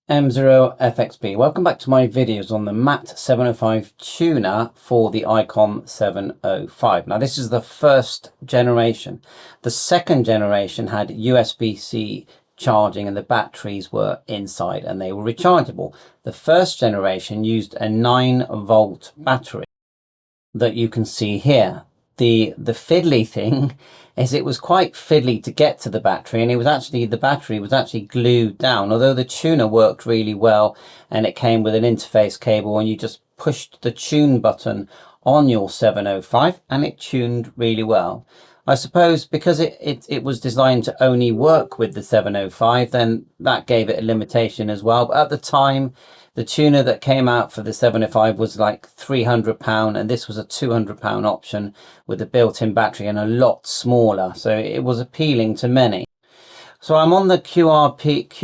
M0FXB. Welcome back to my videos on the MAT 705 tuner for the ICOM 705. Now this is the first generation. The second generation had USB-C charging and the batteries were inside and they were rechargeable. The first generation used a 9-volt battery that you can see here. The fiddly thing is it was quite fiddly to get to the battery, and the battery was actually glued down, although the tuner worked really well and it came with an interface cable and you just pushed the tune button on your 705 and it tuned really well. I suppose because it was designed to only work with the 705, then that gave it a limitation as well. But at the time, the tuner that came out for the 705 was like £300, and this was a £200 option with a built-in battery and a lot smaller. So it was appealing to many. So I'm on the Qrper.com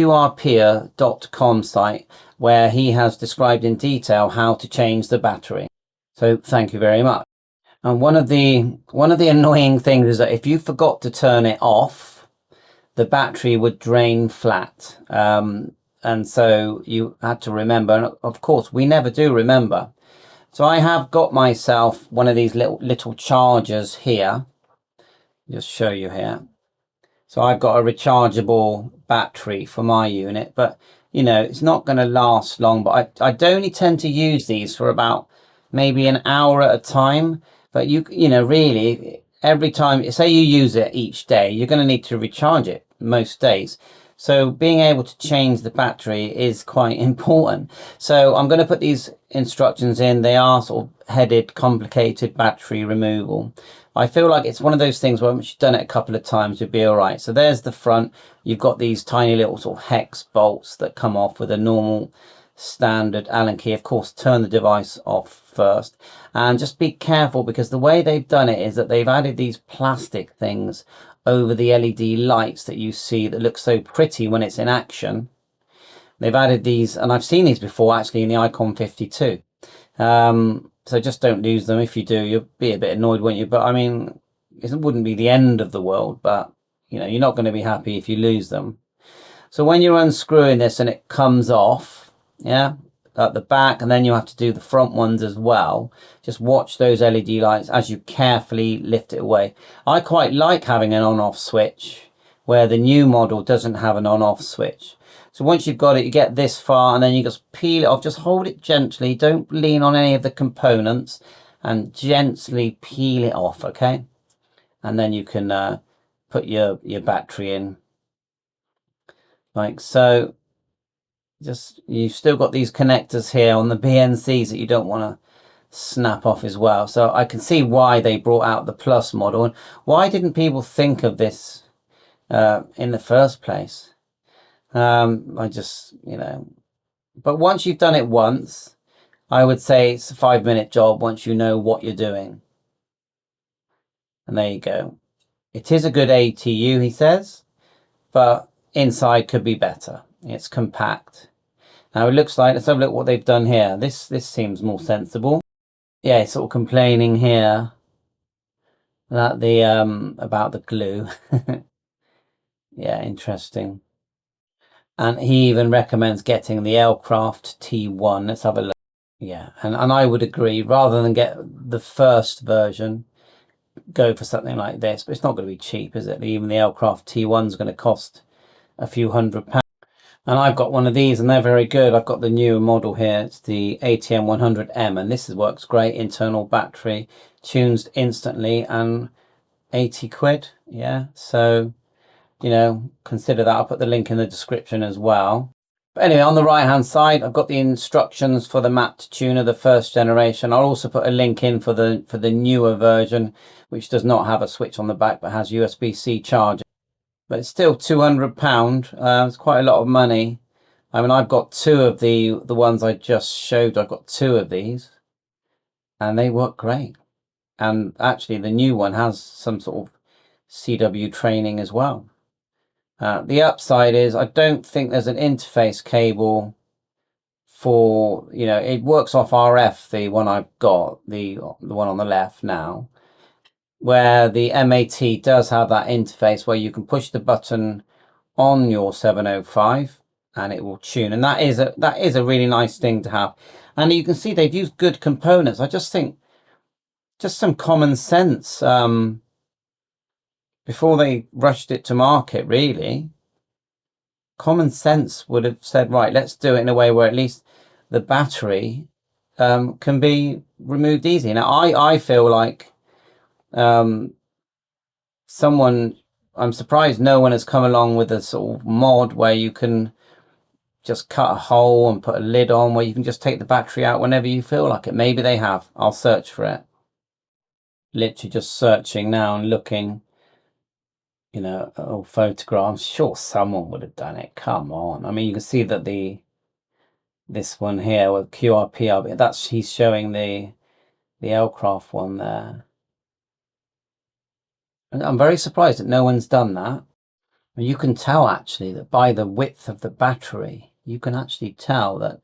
site where he has described in detail how to change the battery. So thank you very much. And one of the annoying things is that if you forgot to turn it off, the battery would drain flat. And so you had to remember, and of course we never do remember. So I have got myself one of these little chargers here. Just show you here. So I've got a rechargeable battery for my unit, but you know, it's not going to last long. But I only tend to use these for about maybe an hour at a time. But you know, really, every time, say you use it each day, you're going to need to recharge it most days. So being able to change the battery is quite important. So I'm going to put these instructions in. They are sort of headed complicated battery removal. I feel like it's one of those things where once you've done it a couple of times, you'll be all right. So there's the front. You've got these tiny little sort of hex bolts that come off with a normal standard Allen key. Of course, turn the device off first and just be careful, because the way they've done it is that they've added these plastic things over the LED lights that you see that look so pretty when it's in action. They've added these, and I've seen these before actually in the ICOM 52. So just don't lose them. If you do, you'll be a bit annoyed, won't you? But I mean, it wouldn't be the end of the world, but you know, you're not going to be happy if you lose them. So when you're unscrewing this and it comes off, yeah, at the back, and then you have to do the front ones as well, just watch those LED lights as you carefully lift it away. I quite like having an on-off switch, where the new model doesn't have an on-off switch. So once you've got it, you get this far and then you just peel it off. Just hold it gently, don't lean on any of the components, and gently peel it off, okay? And then you can put your battery in like so. Just, you've still got these connectors here on the BNCs that you don't want to snap off as well. So I can see why they brought out the Plus model, and why didn't people think of this in the first place? I just, you know, but once you've done it once, I would say it's a 5-minute job once you know what you're doing. And there you go. It is a good ATU, he says, but inside could be better. It's compact. Now it looks like, let's have a look what they've done here. This seems more sensible. Yeah, it's sort of complaining here that the about the glue. Yeah, interesting. And he even recommends getting the Aircraft T1. Let's have a look. Yeah, and I would agree, rather than get the first version, go for something like this. But it's not going to be cheap, is it? Even the Aircraft T1 is going to cost a few £100. And I've got one of these and they're very good. I've got the newer model here. It's the ATM 100M, and this works great. Internal battery, tunes instantly, and 80 quid. Yeah, so, you know, consider that. I'll put the link in the description as well. But anyway, on the right hand side, I've got the instructions for the MAT tuner, the first generation. I'll also put a link in for the newer version, which does not have a switch on the back but has USB-C charging. But it's still £200. It's quite a lot of money. I mean, I've got two of the ones I just showed. I've got two of these, and they work great. And actually, the new one has some sort of CW training as well. The upside is I don't think there's an interface cable for, you know, it works off RF. The one I've got, the one on the left now, where the MAT does have that interface where you can push the button on your 705 and it will tune. And that is a really nice thing to have. And you can see they've used good components. I just think just some common sense before they rushed it to market, really. Common sense would have said, right, let's do it in a way where at least the battery can be removed easy. Now, I feel like I'm surprised no one has come along with a sort of mod where you can just cut a hole and put a lid on, where you can just take the battery out whenever you feel like it. Maybe they have. I'll search for it. Literally just searching now and looking, you know, old photographs. Sure, someone would have done it. Come on. I mean, you can see that this one here with Qrper, he's showing the Qrper one there. And I'm very surprised that no one's done that. And you can tell actually that by the width of the battery, you can actually tell that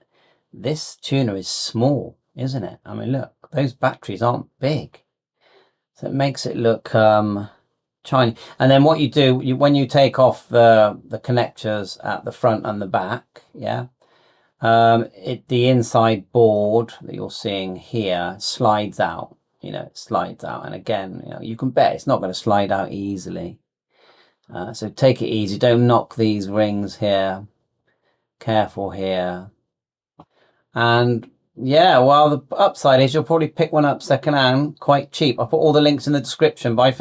this tuner is small, isn't it? I mean, look, those batteries aren't big. So it makes it look tiny. And then what you do, when you take off the connectors at the front and the back, yeah, the inside board that you're seeing here slides out. You know, it slides out. And again, you know, you can bet it's not going to slide out easily. So take it easy. Don't knock these rings here. Careful here. And yeah, well, the upside is you'll probably pick one up secondhand quite cheap. I'll put all the links in the description. Bye.